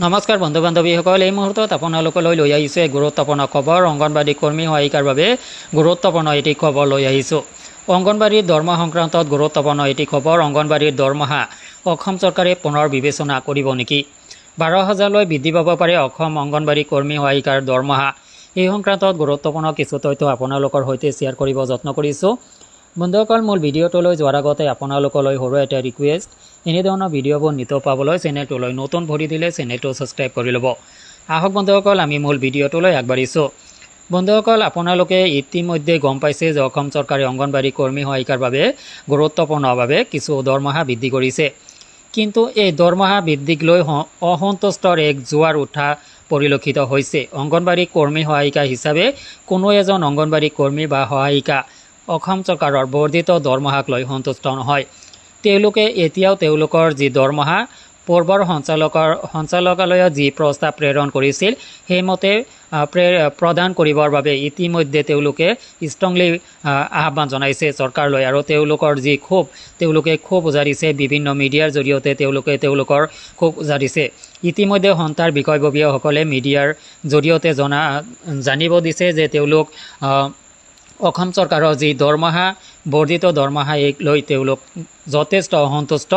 নমস্কাৰ বন্ধু বান্ধৱীসকল, এই মুহূৰ্তত আপোনালোকলৈ লৈ আহিছোঁ এক গুৰুত্বপূৰ্ণ খবৰ। অংগনবাড়ী কৰ্মী সহায়িকাৰ বাবে গুৰুত্বপূৰ্ণ এটি খবৰ লৈ আহিছোঁ। অংগনবাড়ীৰ দৰমহা সংক্ৰান্তত গুৰুত্বপূৰ্ণ এটি খবৰ। অংগনবাড়ীৰ দৰমহা অসম চৰকাৰে পুনৰ বিবেচনা কৰিব নেকি? 12,000লৈ বৃদ্ধি পাব পাৰে অসম অংগনবাড়ী কৰ্মী সহায়িকাৰ দৰমহা। এই সংক্ৰান্তত গুৰুত্বপূৰ্ণ কিছু তথ্য আপোনালোকৰ সৈতে শ্বেয়াৰ কৰিব যত্ন কৰিছোঁ। বন্ধুসকল, মূল ভিডিঅ'টোলৈ যোৱাৰ আগতে আপোনালোকলৈ সৰু এটা ৰিকুৱেষ্ট, এনেধৰণৰ ভিডিঅ'বোৰ নিতৌ পাবলৈ চেনেলটোলৈ নতুন ভৰি দিলে চেনেলটো ছাবস্ক্ৰাইব কৰি ল'ব। আহক বন্ধুসকল, আমি মূল ভিডিঅ'টোলৈ আগবাঢ়িছোঁ। বন্ধুসকল, আপোনালোকে ইতিমধ্যে গম পাইছে যে অসম চৰকাৰে অংগনবাড়ী কৰ্মী সহায়িকাৰ বাবে গুৰুত্বপূৰ্ণভাৱে কিছু দৰমহা বৃদ্ধি কৰিছে। কিন্তু এই দৰমহা বৃদ্ধিক লৈ অসন্তুষ্টৰ এক জোৱাৰ উঠা পৰিলক্ষিত হৈছে। অংগনবাড়ী কৰ্মী সহায়িকা হিচাপে কোনো এজন অংগনবাড়ী কৰ্মী বা সহায়িকা অসম চৰকাৰৰ বৰ্ধিত দৰমহাক লৈ সন্তুষ্ট নহয়। তেওঁলোকে এতিয়াও তেওঁলোকৰ যি দৰমহা পূৰ্বৰ সঞ্চালকালয়ত যি প্ৰস্তাৱ প্ৰেৰণ কৰিছিল সেইমতে প্ৰদান কৰিবৰ বাবে ইতিমধ্যে তেওঁলোকে ষ্ট্ৰংলি আহ্বান জনাইছে চৰকাৰলৈ। আৰু তেওঁলোকৰ যি তেওঁলোকে ক্ষোভ উজাৰিছে, বিভিন্ন মিডিয়াৰ জৰিয়তে তেওঁলোকৰ ক্ষোভ উজাৰিছে। ইতিমধ্যে সন্থাৰ বিষয়ববীয়াসকলে মিডিয়াৰ জৰিয়তে জানিব দিছে যে তেওঁলোক অসম চৰকাৰৰ যি দৰমহা বৰ্ধিত দৰমহা এক লৈ তেওঁলোক যথেষ্ট অসন্তুষ্ট।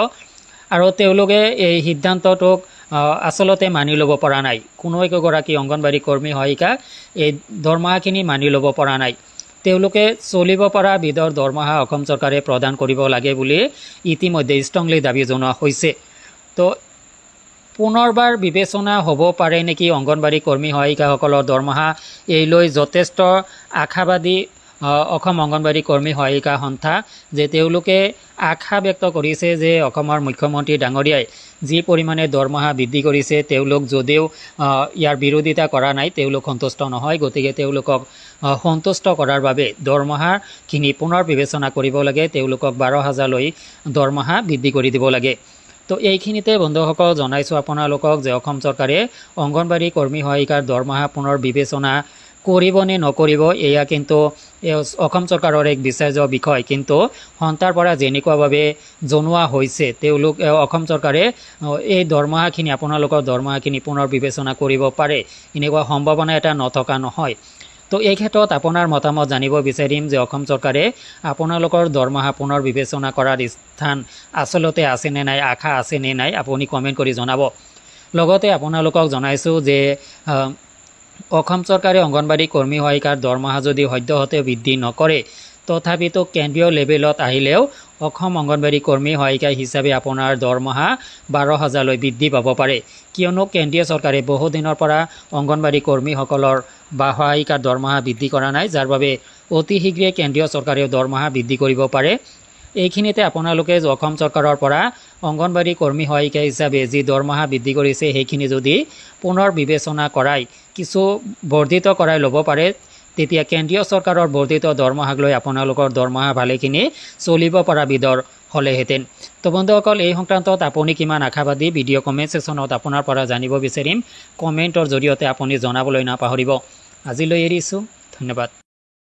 আৰু তেওঁলোকে এই সিদ্ধান্তটোক আচলতে মানি ল'ব পৰা নাই। কোনো একোগৰাকী অংগনবাড়ী কৰ্মী সহায়িকা এই দৰমহাখিনি মানি ল'ব পৰা নাই। তেওঁলোকে চলিব পৰা বিধৰ দৰমহা অসম চৰকাৰে প্ৰদান কৰিব লাগে বুলি ইতিমধ্যে ষ্ট্ৰংলি দাবী জনোৱা হৈছে। তো পুনৰবাৰ বিবেচনা হ'ব পাৰে নেকি অংগনবাড়ী কৰ্মী সহায়িকাসকলৰ দৰমহা? এই লৈ যথেষ্ট আশাবাদী অসম অংগনবাড়ী কৰ্মী সহায়িকা সন্থা, যে তেওঁলোকে আশা ব্যক্ত কৰিছে যে অসমৰ মুখ্যমন্ত্ৰী ডাঙৰীয়াই যি পৰিমাণে দৰমহা বৃদ্ধি কৰিছে, তেওঁলোক যদিও ইয়াৰ বিৰোধিতা কৰা নাই, তেওঁলোক সন্তুষ্ট নহয়। গতিকে তেওঁলোকক সন্তুষ্ট কৰাৰ বাবে দৰমহাখিনি পুনৰ বিবেচনা কৰিব লাগে। তেওঁলোকক 12,000লৈ দৰমহা বৃদ্ধি কৰি দিব লাগে। তো এইখিনিতে বন্ধুসকল জনাইছোঁ আপোনালোকক যে অসম চৰকাৰে অংগনবাড়ী কৰ্মী সহায়িকাৰ দৰমহা পুনৰ বিবেচনা কৰিব নে নকৰিব, এয়া কিন্তু অসম চৰকাৰৰ এক বিচাৰ্য বিষয়। কিন্তু সন্থাৰ পৰা যেনেকুৱাভাৱে জনোৱা হৈছে, অসম চৰকাৰে এই দৰমহাখিনি আপোনালোকৰ দৰমহাখিনি পুনৰ বিবেচনা কৰিব পাৰে, এনেকুৱা সম্ভাৱনা এটা নথকা নহয়। তো এই ক্ষেত্ৰত আপোনাৰ মতামত জানিব বিচাৰিম যে অসম চৰকাৰে আপোনালোকৰ দৰমহা পুনৰ বিবেচনা কৰাৰ স্থান আচলতে আছেনে নাই, আশা আছেনে নাই, আপুনি কমেণ্ট কৰি জনাব। লগতে আপোনালোকক জনাইছোঁ যে অসম চৰকাৰে অংগনবাড়ী কৰ্মী সহায়িকাৰ দৰমহা যদি সদ্যহতে বৃদ্ধি নকৰে, তথাপিতো কেন্দ্ৰীয় লেভেলত আহিলেও অসম অংগনবাড়ী কৰ্মী সহায়িকা হিচাপে আপোনাৰ দৰমহা 12,000লৈ বৃদ্ধি পাব পাৰে। কিয়নো কেন্দ্ৰীয় চৰকাৰে বহুদিনৰ পৰা অংগনবাড়ী কৰ্মীসকলৰ বা সহায়িকাৰ দৰমহা বৃদ্ধি কৰা নাই, যাৰ বাবে অতি শীঘ্ৰে কেন্দ্ৰীয় চৰকাৰেও দৰমহা বৃদ্ধি কৰিব পাৰে। এইখিনিতে আপোনালোকে অসম চৰকাৰৰ পৰা অংগনবাড়ী কৰ্মী সহায়িকা হিচাপে যি দৰমহা বৃদ্ধি কৰিছে সেইখিনি যদি পুনৰ বিবেচনা কৰাই কিছু বৰ্ধিত কৰাই ল'ব পাৰে, তেতিয়া কেন্দ্ৰীয় চৰকাৰৰ বৰ্ধিত দৰমহাক লৈ আপোনালোকৰ দৰমহা ভালেখিনি চলিব পৰা বিধৰ হ'লেহেঁতেন। তো বন্ধুসকল, এই সংক্ৰান্তত আপুনি কিমান আশাবাদী, ভিডিঅ' কমেণ্ট ছেকশ্যনত আপোনাৰ পৰা জানিব বিচাৰিম। কমেণ্টৰ জৰিয়তে আপুনি জনাবলৈ নাপাহৰিব। আজিলৈ এৰিছোঁ, ধন্যবাদ।